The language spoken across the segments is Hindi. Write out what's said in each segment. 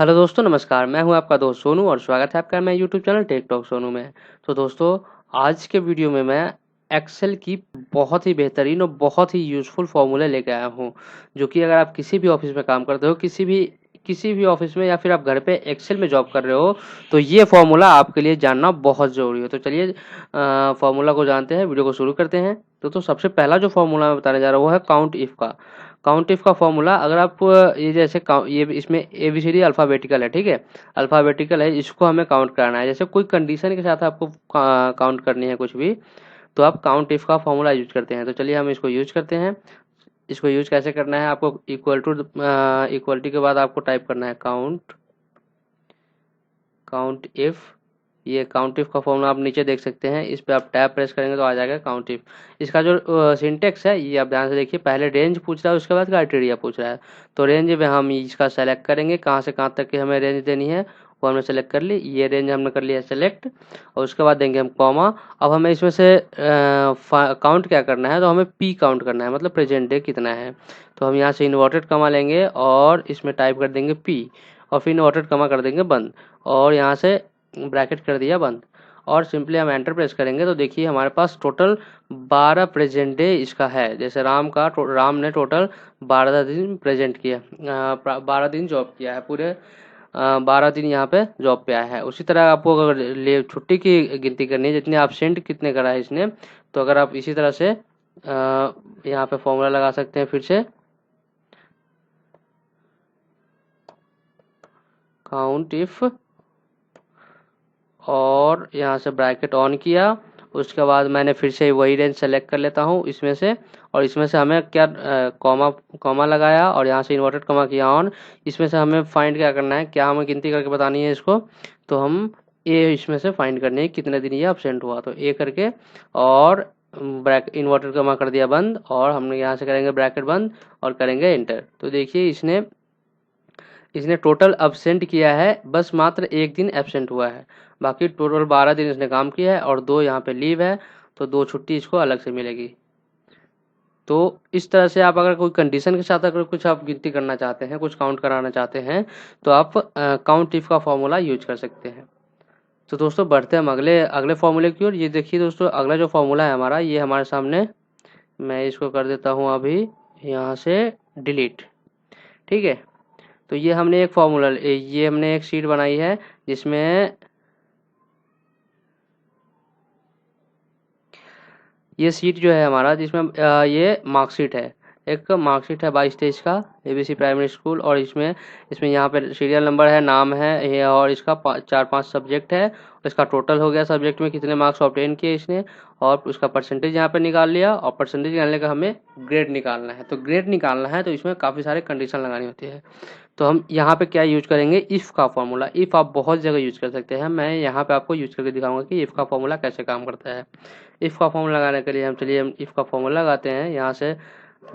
हेलो दोस्तों, नमस्कार। मैं हूं आपका दोस्त सोनू और स्वागत है आपका मेरे YouTube channel tech talk Sonu में। तो दोस्तों, आज के वीडियो में मैं एक्सेल की बहुत ही बेहतरीन और बहुत ही यूज़फुल फॉर्मूला लेके आया हूं, जो कि अगर आप किसी भी ऑफिस में काम करते हो, किसी भी ऑफिस में, या फिर आप घर पे एक्सेल में जॉब कर रहे हो, तो ये फॉर्मूला आपके लिए जानना बहुत ज़रूरी है। तो चलिए फॉर्मूला को जानते हैं, वीडियो को शुरू करते हैं। तो सबसे पहला जो फॉर्मूला मैं बताने जा रहा हूँ वो है काउंट इफ का। काउंट इफ का फॉर्मूला, अगर आप ये जैसे ये इसमें एबीसीडी अल्फ़ाबेटिकल है, ठीक है? अल्फ़ाबेटिकल है, इसको हमें काउंट कराना है। जैसे कोई कंडीशन के साथ आपको काउंट करनी है कुछ भी, तो आप काउंट इफ का फॉर्मूला यूज करते हैं। तो चलिए हम इसको यूज करते हैं। इसको यूज कैसे करना है, आपको इक्वलिटी के बाद आपको टाइप करना है काउंट काउंट इफ। ये काउंट इफ का फॉर्मूला आप नीचे देख सकते हैं, इस पे आप टैब प्रेस करेंगे तो आ जाएगा काउंट इफ। इसका जो सिंटेक्स है ये आप ध्यान से देखिए, पहले रेंज पूछ रहा है, उसके बाद क्राइटेरिया पूछ रहा है। तो रेंज में हम इसका सेलेक्ट करेंगे, कहाँ से कहाँ तक की हमें रेंज देनी है वो हमने सेलेक्ट कर ली। ये रेंज हमने कर लिया सेलेक्ट, और उसके बाद देंगे हम कॉमा। अब हमें इसमें से काउंट क्या करना है, तो हमें पी काउंट करना है, मतलब प्रेजेंट डे कितना है। तो हम यहाँ से इन्वर्टेड कमा लेंगे और इसमें टाइप कर देंगे पी, और फिर इन्वर्टेड कमा कर देंगे बंद, और यहाँ से ब्रैकेट कर दिया बंद, और सिंपली हम एंटर प्रेस करेंगे तो देखिए हमारे पास टोटल 12 प्रेजेंट डे इसका है। जैसे राम ने टोटल 12 दिन प्रेजेंट किया, 12 दिन जॉब किया है, पूरे 12 दिन यहाँ पे जॉब पे आया है। उसी तरह आपको अगर ले छुट्टी की गिनती करनी है, जितने एब्सेंट कितने करा है इसने, तो अगर आप इसी तरह से यहाँ पे फॉर्मूला लगा सकते हैं फिर से, काउंट इफ, और यहाँ से ब्रैकेट ऑन किया। उसके बाद मैंने फिर से वही रेंज सेलेक्ट कर लेता हूँ इसमें से, और इसमें से हमें क्या कॉमा कॉमा लगाया और यहाँ से इन्वर्टेड कॉमा किया ऑन। इसमें से हमें फाइंड क्या करना है, क्या हमें गिनती करके बतानी है इसको, तो हम ए इसमें से फाइंड करनी है कितने दिन ये अब्सेंट हुआ, तो ए करके, और ब्रैकेट इन्वर्टेड कॉमा कर दिया बंद, और हमने यहाँ से करेंगे ब्रैकेट बंद और करेंगे एंटर। तो देखिए इसने इसने टोटल अब्सेंट किया है, बस मात्र एक दिन एब्सेंट हुआ है। बाकी टोटल 12 दिन इसने काम किया है, और 2 यहाँ पे लीव है, तो 2 छुट्टी इसको अलग से मिलेगी। तो इस तरह से आप अगर कोई कंडीशन के साथ अगर कुछ आप गिनती करना चाहते हैं, कुछ काउंट कराना चाहते हैं, तो आप काउंट इफ का फॉर्मूला यूज कर सकते हैं। तो दोस्तों, बढ़ते हैं हम अगले अगले फॉर्मूले की ओर। ये देखिए दोस्तों, अगला जो फॉर्मूला है हमारा, ये हमारे सामने, मैं इसको कर देता हूँ अभी यहाँ से डिलीट, ठीक है? तो ये हमने एक फॉर्मूला, ये हमने एक शीट बनाई है जिसमें ये शीट जो है हमारा, जिसमें ये मार्कशीट है, एक मार्कशीट है 22-23 का, एबीसी प्राइमरी स्कूल, और इसमें इसमें यहाँ पे सीरियल नंबर है, नाम है ये, और इसका 4-5 सब्जेक्ट है। इसका टोटल हो गया सब्जेक्ट में कितने मार्क्स ऑब्टेन किए इसने, और उसका परसेंटेज यहाँ पे निकाल लिया, और परसेंटेज निकालने का हमें ग्रेड निकालना है। तो ग्रेड निकालना है तो इसमें काफ़ी सारे कंडीशन लगानी होती है। तो हम यहाँ पे क्या यूज करेंगे, इफ़ का फॉर्मूला। इफ़ आप बहुत जगह यूज कर सकते हैं, मैं यहाँ पे आपको यूज करके दिखाऊंगा कि इफ़ का फॉर्मूला कैसे काम करता है। इफ़ का फॉर्मूला लगाने के लिए हम इफ़ का फॉर्मूला लगाते हैं। यहाँ से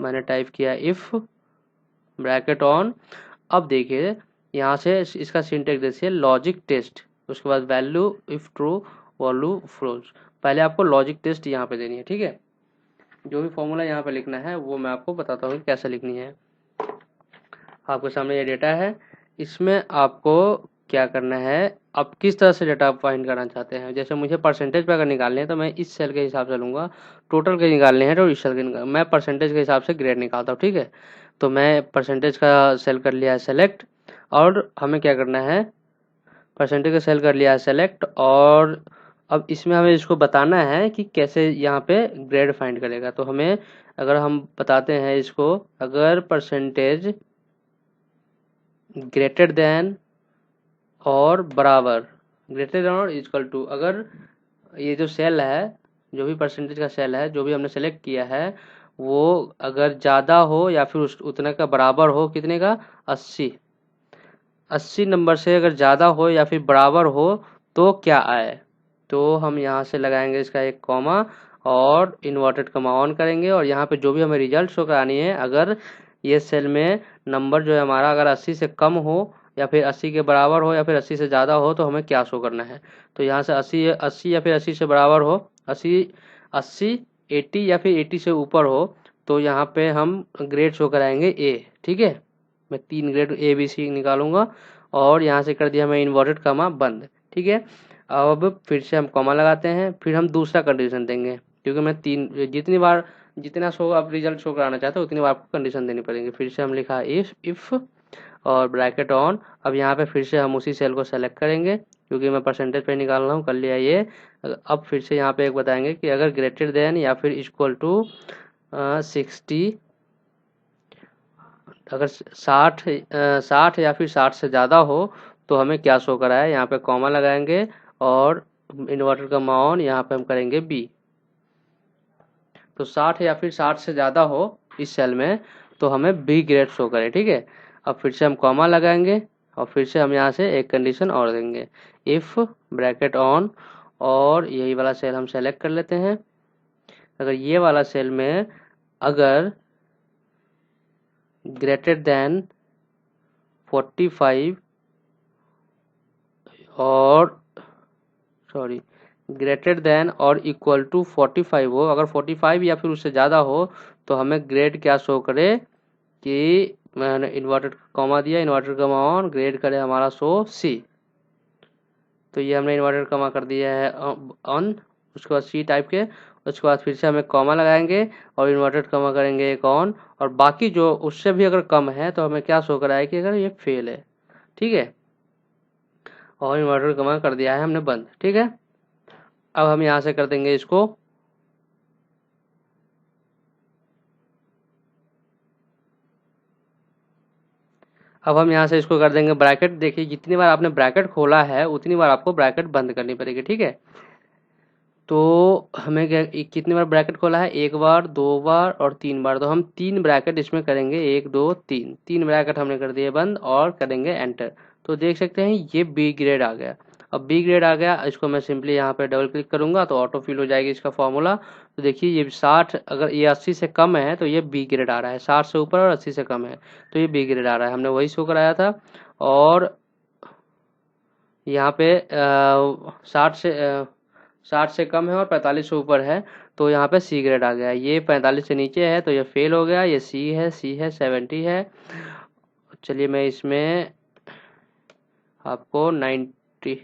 मैंने टाइप किया इफ़, ब्रैकेट ऑन। अब देखिए यहाँ से इसका सिंटेक्स देखिए, लॉजिक टेस्ट, उसके बाद value if true, value false. पहले आपको लॉजिक टेस्ट यहाँ पे देनी है, ठीक है? जो भी फॉर्मूला यहाँ पे लिखना है वो मैं आपको बताता हूँ कैसे लिखनी है। आपके सामने ये डेटा है, इसमें आपको क्या करना है, आप किस तरह से डेटा फाइंड करना चाहते हैं। जैसे मुझे परसेंटेज पे अगर निकालने हैं तो मैं इस सेल के हिसाब से लूँगा, टोटल के निकालने हैं तो इस सेल के मैं परसेंटेज के हिसाब से ग्रेड निकालता हूँ, ठीक है? तो मैं परसेंटेज का सेल कर लिया है सेलेक्ट, और हमें क्या करना है, परसेंटेज का सेल कर लिया है सेलेक्ट, और अब इसमें हमें इसको बताना है कि कैसे यहाँ पे ग्रेड फाइंड करेगा। तो हमें, अगर हम बताते हैं इसको, अगर परसेंटेज ग्रेटर देन और बराबर, ग्रेटर देन और इक्वल टू, अगर ये जो सेल है, जो भी परसेंटेज का सेल है, जो भी हमने सेलेक्ट किया है, वो अगर ज़्यादा हो या फिर उतने का बराबर हो, कितने का, 80 नंबर से अगर ज़्यादा हो या फिर बराबर हो, तो क्या आए। तो हम यहाँ से लगाएंगे इसका एक कॉमा, और इन्वर्टेड कॉमा ऑन करेंगे, और यहाँ पे जो भी हमें रिजल्ट शो करानी है, अगर ये सेल में नंबर जो है हमारा अगर 80 से कम हो, या फिर 80 के बराबर हो, या फिर 80 से ज़्यादा हो, तो हमें क्या शो करना है। तो यहाँ से 80 या फिर 80 से बराबर हो, 80 80 या फिर 80 से ऊपर हो, तो यहाँ पे हम ग्रेड शो कराएंगे ए, ठीक है? मैं 3 ग्रेड ए बी सी निकालूंगा, और यहाँ से कर दिया हमें इन्वर्टेड कॉमा बंद। ठीक है, अब फिर से हम कॉमा लगाते हैं, फिर हम दूसरा कंडीशन देंगे, क्योंकि मैं जितनी बार जितना शो आप रिजल्ट शो कराना चाहते हो उतनी बार आपको कंडीशन देनी पड़ेगी। फिर से हम लिखा इफ और ब्रैकेट ऑन। अब यहाँ पे फिर से हम उसी सेल को सेलेक्ट करेंगे, क्योंकि मैं परसेंटेज पे निकाल रहा हूँ, कर लिया ये। अब फिर से यहाँ पे एक बताएंगे कि अगर ग्रेटर देन या फिर इक्वल टू 60, अगर 60 या फिर 60 से ज़्यादा हो तो हमें क्या शो करा है, यहाँ पे कॉमा लगाएंगे और इन्वर्टर का ऑन, यहाँ पे हम करेंगे बी। तो 60 या फिर 60 से ज़्यादा हो इस सेल में तो हमें बी ग्रेड शो करे। ठीक है, अब फिर से हम कॉमा लगाएंगे और फिर से हम यहाँ से एक कंडीशन और देंगे, इफ़ ब्रैकेट ऑन, और यही वाला सेल हम सेलेक्ट कर लेते हैं। अगर ये वाला सेल में अगर ग्रेटर देन 45 और सॉरी ग्रेटर देन और इक्वल टू 45 हो, अगर 45 या फिर उससे ज़्यादा हो तो हमें ग्रेड क्या शो करे कि मैंने इन्वर्टेड कॉमा दिया, इन्वर्टेड कॉमा ऑन, ग्रेड करे हमारा शो सी। तो ये हमने इन्वर्टेड कॉमा कर दिया है ऑन, उसके बाद सी टाइप के, उसके बाद फिर से हमें कॉमा लगाएंगे और इन्वर्टेड कॉमा करेंगे एक ऑन, और बाकी जो उससे भी अगर कम है तो हमें क्या शो कराए कि अगर ये फेल है। ठीक है, और इन्वर्टेड कॉमा कर दिया है हमने बंद। ठीक है, अब हम यहाँ से कर देंगे इसको अब हम यहाँ से इसको कर देंगे ब्रैकेट। देखिए जितनी बार आपने ब्रैकेट खोला है उतनी बार आपको ब्रैकेट बंद करनी पड़ेगी। ठीक है, तो हमें कितनी बार ब्रैकेट खोला है, एक बार, दो बार और तीन बार, तो हम 3 ब्रैकेट इसमें करेंगे, 1 2 3, 3 ब्रैकेट हमने कर दिए बंद और करेंगे एंटर। तो देख सकते हैं ये बी ग्रेड आ गया। अब बी ग्रेड आ गया, इसको मैं सिंपली यहाँ पे डबल क्लिक करूंगा तो ऑटो फिल हो जाएगी इसका फॉर्मूला। तो देखिए ये 60, अगर ये 80 से कम है तो ये बी ग्रेड आ रहा है, 60 से ऊपर और 80 से कम है तो ये बी ग्रेड आ रहा है, हमने वही शो कराया था। और यहाँ पे 60 से कम है और 45 से ऊपर है तो यहाँ पे सी ग्रेड आ गया। ये 45 से नीचे है तो ये फेल हो गया, ये सी है 70 है। चलिए मैं इसमें आपको 90,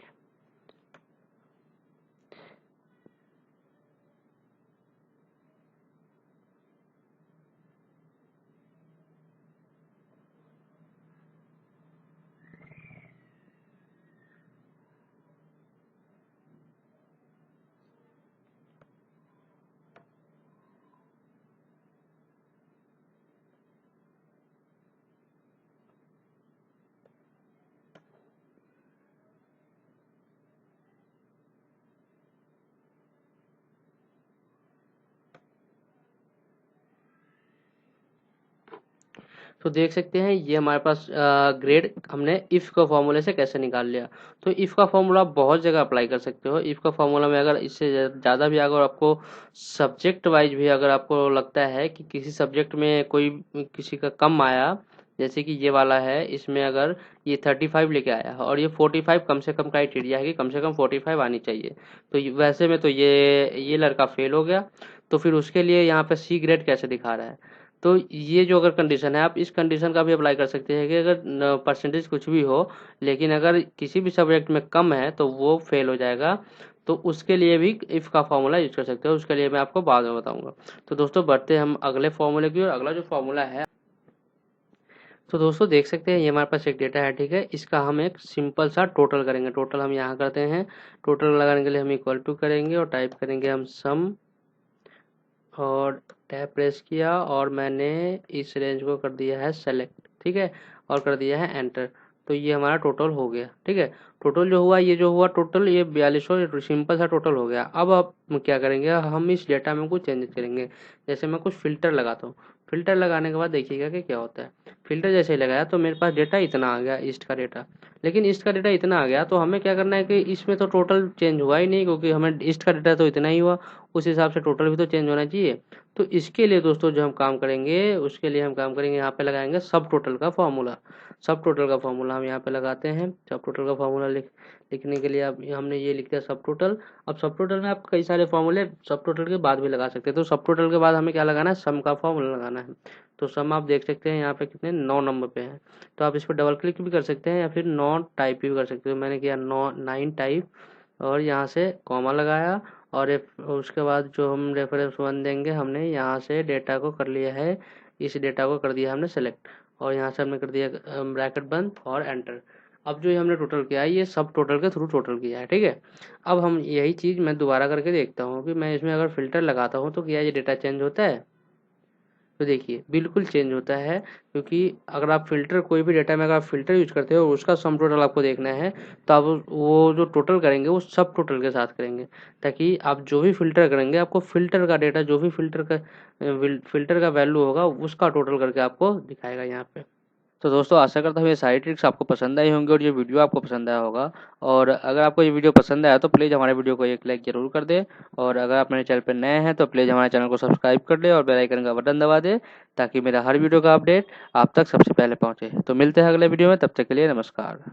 तो देख सकते हैं ये हमारे पास ग्रेड हमने इफ़ का फॉर्मूले से कैसे निकाल लिया। तो इफ़ का फॉर्मूला बहुत जगह अप्लाई कर सकते हो। इफ़ का फॉर्मूला में अगर इससे ज़्यादा भी अगर आपको सब्जेक्ट वाइज भी अगर आपको लगता है कि किसी सब्जेक्ट में कोई किसी का कम आया, जैसे कि ये वाला है, इसमें अगर ये 35 लेके आया है और ये 45 कम से कम क्राइटेरिया है कि कम से कम 45 आनी चाहिए, तो वैसे में तो ये लड़का फेल हो गया, तो फिर उसके लिए यहाँ पे सी ग्रेड कैसे दिखा रहा है। तो ये जो अगर कंडीशन है आप इस कंडीशन का भी अप्लाई कर सकते हैं कि अगर परसेंटेज कुछ भी हो लेकिन अगर किसी भी सब्जेक्ट में कम है तो वो फेल हो जाएगा। तो उसके लिए भी इफ़ का फॉर्मूला यूज कर सकते हो, उसके लिए मैं आपको बाद में बताऊंगा। तो दोस्तों बढ़ते हैं हम अगले फॉर्मूले की, और अगला जो फॉर्मूला है, तो दोस्तों देख सकते हैं ये हमारे पास एक डेटा है। ठीक है, इसका हम एक सिंपल सा टोटल करेंगे। टोटल हम यहाँ करते हैं, टोटल लगाने के लिए हम इक्वल टू करेंगे और टाइप करेंगे हम सम, और टैब प्रेस किया और मैंने इस रेंज को कर दिया है सेलेक्ट। ठीक है, और कर दिया है एंटर। तो ये हमारा टोटल हो गया। ठीक है, टोटल जो हुआ, ये जो हुआ टोटल, ये 4200 सिंपल सा टोटल हो गया। अब आप क्या करेंगे, हम इस डेटा में कुछ चेंजेस करेंगे। जैसे मैं कुछ फिल्टर लगाता हूँ, फिल्टर लगाने के बाद देखिएगा कि क्या होता है। फिल्टर जैसे ही लगाया तो मेरे पास डेटा इतना आ गया, ईस्ट का डेटा। लेकिन ईस्ट का डेटा इतना आ गया तो हमें क्या करना है कि इसमें तो टोटल चेंज हुआ ही नहीं, क्योंकि हमें ईस्ट का डेटा तो इतना ही हुआ, उस हिसाब से टोटल भी तो चेंज होना चाहिए। तो इसके लिए दोस्तों जो हम काम करेंगे, उसके लिए हम काम करेंगे, यहाँ पे लगाएंगे सब टोटल का फॉर्मूला। सब टोटल का फॉर्मूला हम यहाँ पे लगाते हैं। सब टोटल का फॉर्मूला लिखने के लिए अब हमने ये लिख दिया सब टोटल। अब सब टोटल में आप कई सारे फॉर्मूले सब टोटल के बाद भी लगा सकते हैं। तो सब टोटल के बाद हमें क्या लगाना है, सम का फॉर्मूला लगाना है। तो सम आप देख सकते हैं यहाँ पे कितने 9 नंबर पे है। तो आप इस पर डबल क्लिक भी कर सकते हैं या फिर 9 टाइप भी कर सकते हो। मैंने किया 9 टाइप और यहाँ से कॉमा लगाया और उसके बाद जो हम रेफरेंस 1 देंगे, हमने यहाँ से डेटा को कर लिया है, इस डेटा को कर दिया हमने सेलेक्ट और यहाँ से हमने कर दिया ब्रैकेट बंद और एंटर। अब जो ये हमने टोटल किया है ये सब टोटल के थ्रू टोटल किया है, ठीक है। अब हम यही चीज़ मैं दोबारा करके देखता हूँ कि मैं इसमें अगर फ़िल्टर लगाता हूँ तो क्या ये डेटा चेंज होता है। तो देखिए बिल्कुल चेंज होता है, क्योंकि अगर आप फ़िल्टर कोई भी डेटा में अगर आप फ़िल्टर यूज करते हो उसका सम टोटल आपको देखना है, तो आप वो जो टोटल करेंगे वो सब टोटल के साथ करेंगे, ताकि आप जो भी फ़िल्टर करेंगे आपको फ़िल्टर का डेटा, जो भी फ़िल्टर का वैल्यू होगा उसका टोटल करके आपको दिखाएगा यहाँ पे। तो दोस्तों आशा करता हूँ ये सारी ट्रिक्स आपको पसंद आई होंगी और ये वीडियो आपको पसंद आया होगा। और अगर आपको ये वीडियो पसंद आया तो प्लीज़ हमारे वीडियो को एक लाइक ज़रूर कर दें। और अगर आप मेरे चैनल पर नए हैं तो प्लीज़ हमारे चैनल को सब्सक्राइब कर लें और बेल आइकन का बटन दबा दें, ताकि मेरा हर वीडियो का अपडेट आप तक सबसे पहले पहुँचे। तो मिलते हैं अगले वीडियो में, तब तक के लिए नमस्कार।